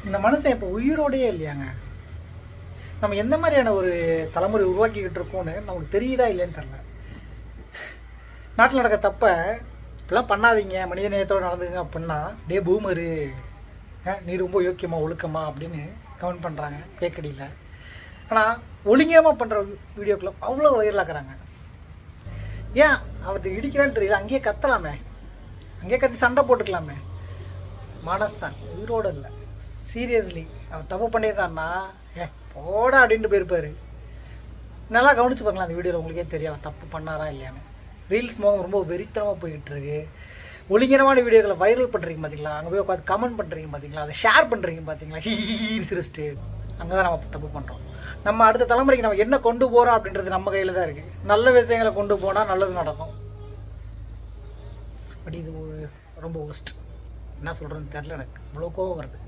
இந்த மனுஷன் இப்போ உயிரோடையே இல்லையாங்க. நம்ம எந்த மாதிரியான ஒரு தலைமுறை உருவாக்கிக்கிட்டு இருக்கோன்னு நமக்கு தெரியுதா இல்லைன்னு தெரில. நாட்டில் நடக்க தப்ப இப்பெல்லாம் பண்ணாதீங்க, மனித நேயத்தோடு நடந்துங்க அப்படின்னா டே பூமரு, நீ ரொம்ப யோக்கியமா ஒழுக்கமா அப்படின்னு கமெண்ட் பண்ணுறாங்க ஃபேக் அடியில். ஆனால் ஒழுங்கியமாக பண்ணுற வீடியோக்களை அவ்வளோ வைரலாக்குறாங்க. ஏன் அவருக்கு இடிக்கிறான்னு தெரியல, அங்கேயே கத்தலாமே, அங்கேயே கத்தி சண்டை போட்டுக்கலாமே. மனசான் உயிரோடு இல்லை. சீரியஸ்லி அவர் தப்பு பண்ணியிருந்தான்னா போடா அப்படின்ட்டு போயிருப்பாரு. நல்லா கவனிச்சு பார்க்கலாம் அந்த வீடியோவில், உங்களுக்கே தெரியும் அவர் தப்பு பண்ணாரா இல்லையான்னு. ரீல்ஸ் மோகம் ரொம்ப வெறித்தனமாக போய்கிட்டு இருக்கு. ஒழுங்கினமான வீடியோக்களை வைரல் பண்ணுறீங்க பார்த்தீங்களா, அங்கே போய் உட்காந்து கமெண்ட் பண்ணுறீங்க பார்த்தீங்களா, அதை ஷேர் பண்ணுறீங்க பார்த்தீங்களா, சிரிச்சிட்டு அங்கே தான் நம்ம தப்பு பண்ணுறோம். நம்ம அடுத்த தலைமுறைக்கு நம்ம என்ன கொண்டு போகிறோம் அப்படின்றது நம்ம கையில் தான் இருக்குது. நல்ல விஷயங்களை கொண்டு போனால் நல்லது நடக்கும். பட் இது ரொம்ப ஒஸ்ட். என்ன சொல்கிறேன்னு தெரில, எனக்கு இவ்வளோ கோவம் வருது.